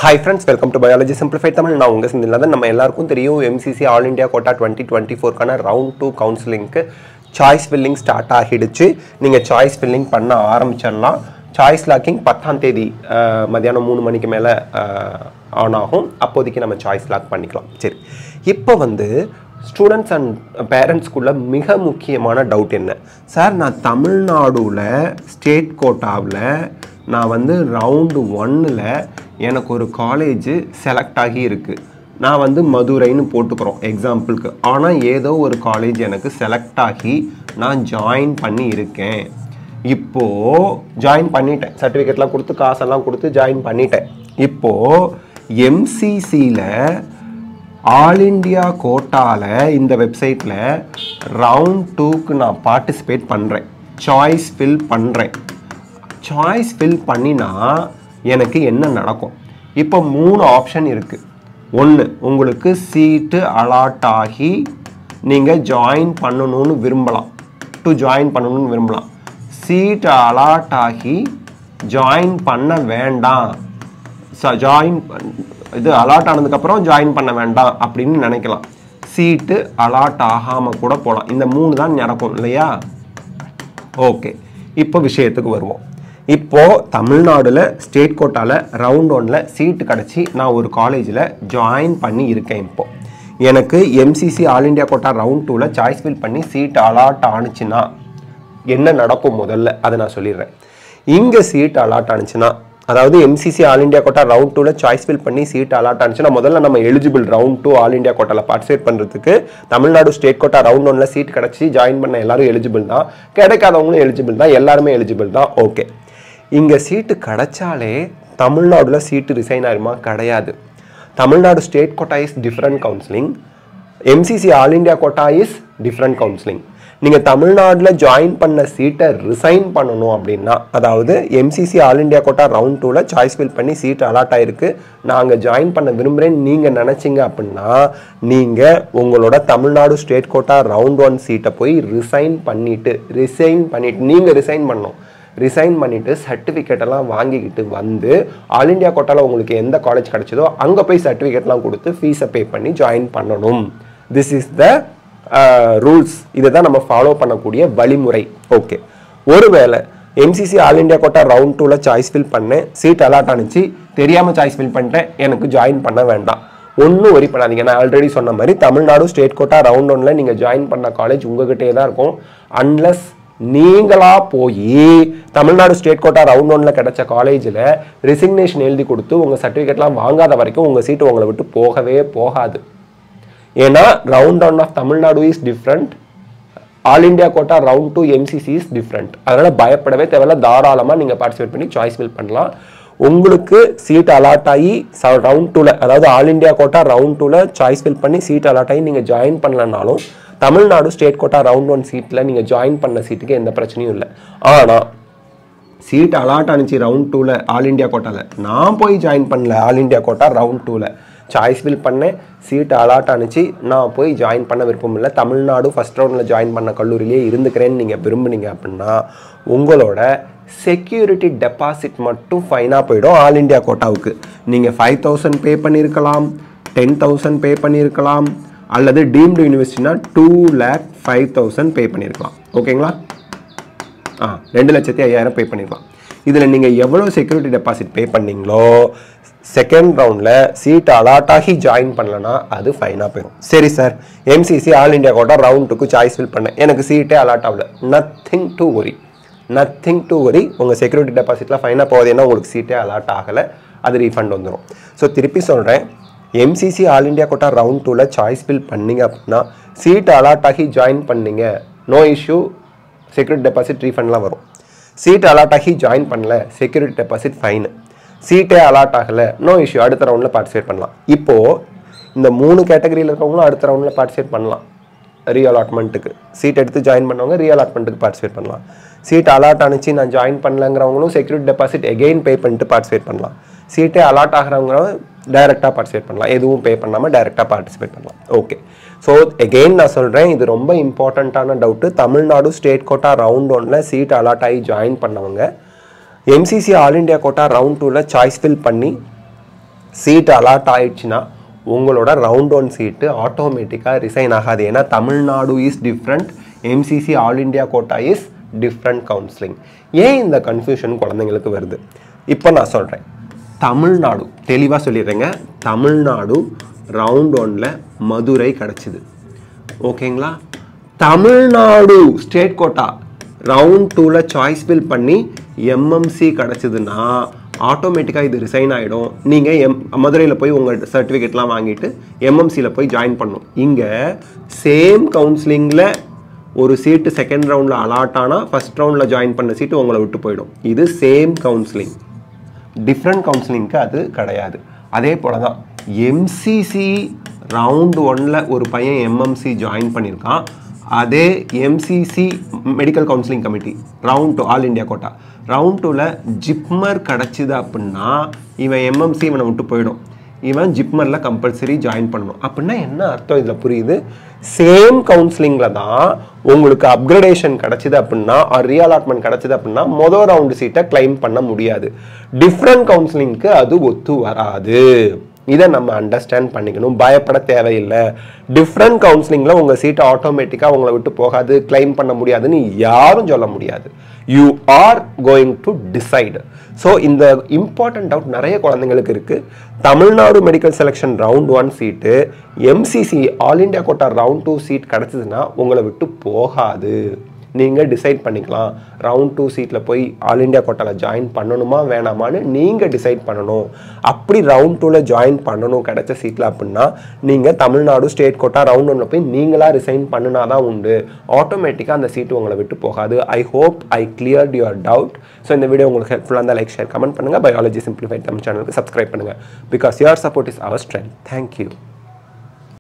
Hi friends, welcome to Biology Simplified Tamil. நான் உங்க செந்தில்நாதன். நம்ம எல்லாருக்கும் தெரியும் MCC All India Quota 2024 கான round 2 கவுன்சிலிங்க்கு சாய்ஸ் ஃபில்லிங் ஸ்டார்ட் ஆகிடுச்சு. நீங்க சாய்ஸ் ஃபில்லிங் பண்ண ஆரம்பிச்சிடலாம். சாய்ஸ் லாக்கிங் 10ஆம் தேதி மதியானம் 3 மணிக்கு மேல ஆன் ஆகும். அப்போதைக்கு நம்ம சாய்ஸ் லாக் பண்ணிக்கலாம். சரி. இப்போ வந்து ஸ்டூடெண்ட்ஸ் அண்ட் பேரண்ட்ஸ்க்குள்ள மிக முக்கியமான டவுட் என்ன? சார் நான் தமிழ்நாடுல ஸ்டேட் கோட்டாவில் நான் வந்து ரவுண்டு 1ல் எனக்கு ஒரு காலேஜ் செலக்ட் ஆகி இருக்குது. நான் வந்து மதுரைன்னு போட்டுக்கிறோம் எக்ஸாம்பிளுக்கு. ஆனால் ஏதோ ஒரு காலேஜ் எனக்கு செலக்ட் ஆகி நான் ஜாயின் பண்ணி இருக்கேன். இப்போது ஜாயின் பண்ணிட்டேன், சர்டிஃபிகேட்லாம் கொடுத்து காசெல்லாம் கொடுத்து ஜாயின் பண்ணிட்டேன். இப்போது எம்சிசியில் ஆல் இண்டியா கோட்டாவில் இந்த வெப்சைட்டில் ரவுண்ட் 2க்கு நான் பார்ட்டிசிபேட் பண்ணுறேன், சாய்ஸ் ஃபில் பண்ணுறேன். சாய்ஸ் ஃபில் பண்ணினா எனக்கு என்ன நடக்கும்? இப்போ 3 ஆப்ஷன் இருக்குது. ஒன்று, உங்களுக்கு சீட்டு அலாட் ஆகி நீங்கள் ஜாயின் பண்ணணும்னு விரும்பலாம், சீட்டு அலாட் ஆகி ஜாயின் பண்ண வேண்டாம், இது அலாட் ஆனதுக்கப்புறம் ஜாயின் பண்ண வேண்டாம் அப்படின்னு நினைக்கலாம். சீட்டு அலாட் ஆகாமல் கூட போகலாம். இந்த 3 தான் நடக்கும் இல்லையா? ஓகே, இப்போ விஷயத்துக்கு வருவோம். இப்போது தமிழ்நாடுல ஸ்டேட் கோட்டாவில் ரவுண்ட் 1ல் சீட்டு கிடச்சி நான் ஒரு காலேஜில் ஜாயின் பண்ணி இருக்கேன். இப்போது எனக்கு MCC all India quota round 2ல் சாய்ஸ் ஃபில் பண்ணி சீட்டு அலாட் ஆணுச்சுன்னா என்ன நடக்கும் முதல்ல அதை நான் சொல்லிடுறேன். இங்கே சீட்டு அலாட் ஆணுச்சுன்னா, அதாவது MCC all India quota round 2ல் சாய்ஸ் ஃபில் பண்ணி சீட் அலாட் ஆனிச்சுன்னா முதல்ல நம்ம எலிஜிபிள் ரவுண்ட் 2 ஆல் இண்டியா கோட்டாவில் பார்ட்டிசிபேட் பண்ணுறதுக்கு. தமிழ்நாடு ஸ்டேட் கோட்டா ரவுண்ட் 1ல் சீட் கிடச்சி ஜாயின் பண்ண எல்லாரும் எலிஜிபிள் தான், கிடைக்காதவங்களும் எலிஜிபிள் தான், எல்லாருமே எலிஜிபிள் தான். ஓகே, இங்கே சீட்டு கிடைச்சாலே தமிழ்நாடுல சீட்டு ரிசைன் ஆயிருமா? கிடையாது. Tamil Nadu state quota is different counselling, MCC all India quota is different counselling. நீங்கள் தமிழ்நாட்டில் ஜாயின் பண்ண சீட்டை ரிசைன் பண்ணணும் அப்படின்னா, அதாவது MCC all India quota round 2ல் சாய்ஸ் ஃபில் பண்ணி சீட் அலாட் ஆகிருக்கு, நாங்கள் ஜாயின் பண்ண விரும்புகிறேன்னு நீங்கள் நினச்சிங்க அப்படின்னா நீங்கள் உங்களோட தமிழ்நாடு ஸ்டேட் கோட்டா ரவுண்ட் 1 சீட்டை போய் ரிசைன் பண்ணிவிட்டு நீங்கள் ரிசைன் பண்ணணும். ரிசைன் பண்ணிவிட்டு சர்டிஃபிகேட்டெல்லாம் வாங்கிக்கிட்டு வந்து ஆல் இண்டியா கோட்டாவில் உங்களுக்கு எந்த காலேஜ் கிடச்சதோ அங்கே போய் சர்டிஃபிகேட்லாம் கொடுத்து ஃபீஸை பே பண்ணி ஜாயின் பண்ணணும். This is the rules. இதை தான் நம்ம ஃபாலோ பண்ணக்கூடிய வழிமுறை. ஓகே, ஒருவேளை MCC all India quota round 2ல் சாய்ஸ் ஃபில் பண்ணேன், சீட் அலாட் ஆனிச்சு, தெரியாமல் சாய்ஸ் ஃபில் பண்ணிட்டேன், எனக்கு ஜாயின் பண்ண வேண்டாம், ஒன்றும் ஒரி பண்ணாதீங்க. நான் ஆல்ரெடி சொன்ன மாதிரி தமிழ்நாடு ஸ்டேட் கோட்டா ரவுண்ட் 1ல் நீங்கள் ஜாயின் பண்ண காலேஜ் உங்ககிட்டே தான் இருக்கும். அன்லஸ் நீங்களா போய் தமிழ்நாடு ஸ்டேட் கோட்டா ரவுண்ட் 1ல் கிடைச்ச காலேஜில் ரிசிக்னேஷன் எழுதி கொடுத்து உங்கள் சர்டிஃபிகேட்லாம் வாங்காத வரைக்கும் உங்கள் சீட்டு உங்களை விட்டு போகவே போகாது. ஏன்னா round 1 of Tamil Nadu is different, all India quota round 2 MCC is different. அதனால் பயப்படவே தேவையில்ல, தாராளமாக நீங்கள் பார்ட்டிசிபேட் பண்ணி சாய்ஸ் ஃபில் பண்ணலாம். உங்களுக்கு சீட் அலாட் ஆகி ரவுண்ட் 2ல், அதாவது ஆல் இண்டியா கோட்டா ரவுண்ட் 2ல் சாய்ஸ் ஃபில் பண்ணி சீட் அலாட் ஆகி நீங்கள் ஜாயின் பண்ணலனாலும் தமிழ்நாடு ஸ்டேட் கோட்டா ரவுண்ட் 1 சீட்டில் நீங்கள் ஜாயின் பண்ண சீட்டுக்கு எந்த பிரச்சனையும் இல்லை. ஆனால் சீட் அலாட் ஆனிச்சு ரவுண்ட் 2ல் ஆல் இண்டியா கோட்டாவில், நான் போய் ஜாயின் பண்ணல ஆல் இண்டியா கோட்டா ரவுண்ட் 2ல், சாய்ஸ் ஃபில் பண்ணேன், சீட் அலாட் ஆனிச்சு, நான் போய் ஜாயின் பண்ண விருப்பம் இல்லை, தமிழ்நாடு ஃபஸ்ட் ரவுண்டில் ஜாயின் பண்ண கல்லூரியிலே இருந்துக்கிறேன்னு நீங்கள் விரும்புனீங்க அப்படின்னா உங்களோட செக்யூரிட்டி டெபாசிட் மட்டும் ஃபைனாக போயிடும். ஆல் இண்டியா கோட்டாவுக்கு நீங்கள் 5000 பே பண்ணியிருக்கலாம், 10,000 பே பண்ணியிருக்கலாம், அல்லது டீம்டு யூனிவர்சிட்டினா 2,05,000 பே பண்ணியிருக்கலாம். ஓகேங்களா? 2,05,000 பே பண்ணியிருக்கலாம். இதில் நீங்கள் எவ்வளோ செக்யூரிட்டி டெபாசிட் பே பண்ணீங்களோ செகண்ட் ரவுண்டில் சீட் அலாட் ஆகி ஜாயின் பண்ணலன்னா அது ஃபைனாக போயிடும். சரி sir, MCC all India quota round 2க்கு சாய்ஸ் ஃபில் பண்ணேன், எனக்கு சீட்டே அலாட் ஆகல, நத்திங் டு ஒரி. உங்கள் செக்யூரிட்டி டெபாசிட்லாம் ஃபைனாக போகுது, ஏன்னா உங்களுக்கு சீட்டே அலாட் ஆகலை, அது ரீஃபண்ட் வந்துடும். ஸோ திருப்பி சொல்கிறேன், MCC all India quota round 2ல் சாய்ஸ் ஃபில் பண்ணீங்க அப்படின்னா சீட் அலாட் ஆகி ஜாயின் பண்ணீங்க, நோ இஷ்யூ, செக்யூரிட்டி டெபாசிட் ரீஃபண்ட்லாம் வரும். சீட் அலாட் ஆகி ஜாயின் பண்ணல, செக்யூரிட்டி டெபாசிட் ஃபைனு. சீட்டே அலாட் ஆகலை, நோ இஷ்யூ, அடுத்த ரவுண்டில் பார்ட்டிசிபேட் பண்ணலாம். இப்போது இந்த 3 கேட்டகரியில் இருக்கவங்களும் அடுத்த ரவுண்டில் பார்ட்டிசிபேட் பண்ணலாம். ரீஅலாட்மெண்ட்டுக்கு சீட் எடுத்து ஜாயின் பண்ணவங்க ரீஅலாட்மெண்ட்டுக்கு பார்ட்டிசிபேட் பண்ணலாம். சீட் அலாட் ஆனிச்சு நான் ஜாயின் பண்ணலங்கிறவங்களும் செக்யூரிட்டி டெபாசிட் எகெயின் பே பண்ணிட்டு பார்ட்டிசிபேட் பண்ணலாம். சீட்டே அலாட் ஆகிறவங்க டைரெக்டாக பார்ட்டிசிபேட் பண்ணலாம், எதுவும் பே பண்ணாமல் டைரெக்டாக பார்ட்டிசிபேட் பண்ணலாம். ஓகே, ஸோ எகெயின் நான் சொல்கிறேன், இது ரொம்ப இம்பார்ட்டண்ட்டான doubt. Tamil Nadu state quota round 1ல் சீட் அலாட் ஆகி ஜாயின் பண்ணவங்க MCC all India quota round 2ல் சாய்ஸ் ஃபில் பண்ணி சீட் அலாட் ஆயிடுச்சுன்னா உங்களோட ரவுண்ட் 1 சீட்டு ஆட்டோமேட்டிக்காக ரிசைன் ஆகாது. ஏன்னா Tamil Nadu is different, MCC all India quota is different counselling. ஏன் இந்த கன்ஃபியூஷன் குழந்தைங்களுக்கு வருது? இப்போ நான் சொல்கிறேன். தமிழ்நாடு தெளிவாக சொல்லிடுறேங்க. தமிழ்நாடு ரவுண்ட் 1ல் மதுரை கிடச்சிது, ஓகேங்களா? தமிழ்நாடு ஸ்டேட் கோட்டா ரவுண்ட் 2ல் சாய்ஸ் ஃபில் பண்ணி எம்எம்சி கிடச்சிதுன்னா ஆட்டோமேட்டிக்காக இது ரிசைன் ஆகிடும். நீங்கள் மதுரையில் போய் உங்கள் சர்டிஃபிகேட்லாம் வாங்கிட்டு எம்எம்சியில் போய் ஜாயின் பண்ணணும். இங்கே சேம் கவுன்சிலிங்கில் ஒரு சீட்டு செகண்ட் ரவுண்டில் அலாட் ஆனால் ஃபஸ்ட் ரவுண்டில் ஜாயின் பண்ண சீட்டு உங்களை விட்டு போயிடும். இது சேம் கவுன்சிலிங், டிஃப்ரெண்ட் கவுன்சிலிங்க்கு அது கிடையாது. அதே போல் தான் எம்சிசி ரவுண்ட் 1ல் ஒரு பையன் எம்எம்சி ஜாயின் பண்ணியிருக்கான். அதே MCC medical counselling committee round 2 all India quota round 2ல் ஜிப்மர் கிடச்சிது அப்படின்னா இவன் எம்எம்சி இவனை விட்டு போயிடும். இவன் ஜிப்மரில் கம்பல்சரி ஜாயின் பண்ணணும். அப்படின்னா என்ன அர்த்தம்? இதில் புரியுது. சேம் கவுன்சிலிங்கில் தான் உங்களுக்கு அப்கிரேடேஷன் கிடச்சிது அப்படின்னா ரீஅலாட்மெண்ட் கிடச்சிது அப்படின்னா மொதல் ரவுண்டு சீட்டை கிளைம் பண்ண முடியாது. டிஃப்ரெண்ட் கவுன்சிலிங்க்கு அது ஒத்து வராது. இதை நம்ம அண்டர்ஸ்டாண்ட் பண்ணிக்கணும். பயப்பட தேவையில்லை. டிஃப்ரெண்ட் கவுன்சிலிங்கில் உங்கள் சீட்டை ஆட்டோமேட்டிக்காக உங்களை விட்டு போகாது, கிளைம் பண்ண முடியாதுன்னு யாரும் சொல்ல முடியாது. You are going to decide. So இந்த இம்பார்ட்டன்ட் டவுட் நிறைய குழந்தைங்களுக்கு இருக்குது. Tamil Nadu medical selection round 1 seat MCC all India quota round 2 seat கிடச்சிதுன்னா உங்களை விட்டு போகாது. நீங்கள் டிசைட் பண்ணிக்கலாம். ரவுண்ட் 2 சீட்டில் போய் ஆல் இண்டியா கோட்டாவில் ஜாயின் பண்ணணுமா வேணாமான்னு நீங்கள் டிசைட் பண்ணணும். அப்படி ரவுண்ட் 2ல் ஜாயின் பண்ணணும் கிடைச்ச சீட்டில் அப்படின்னா நீங்கள் தமிழ்நாடு ஸ்டேட் கோட்டா ரவுண்ட் 1ல் போய் நீங்களாக ரிசைன் பண்ணினா தான் உண்டு. ஆட்டோமேட்டிக்காக அந்த சீட்டு உங்களை விட்டு போகாது. I hope I cleared your doubt. So இந்த வீடியோ உங்களுக்கு ஹெல்ப்ஃபுல்லாக இருந்தால் லைக், ஷேர், கமெண்ட் பண்ணுங்கள். பயாலஜி சிம்பிளிஃபைட் நம்ம சேனலுக்கு சப்ஸ்கிரைப் பண்ணுங்கள். Because your support is our strength. Thank you.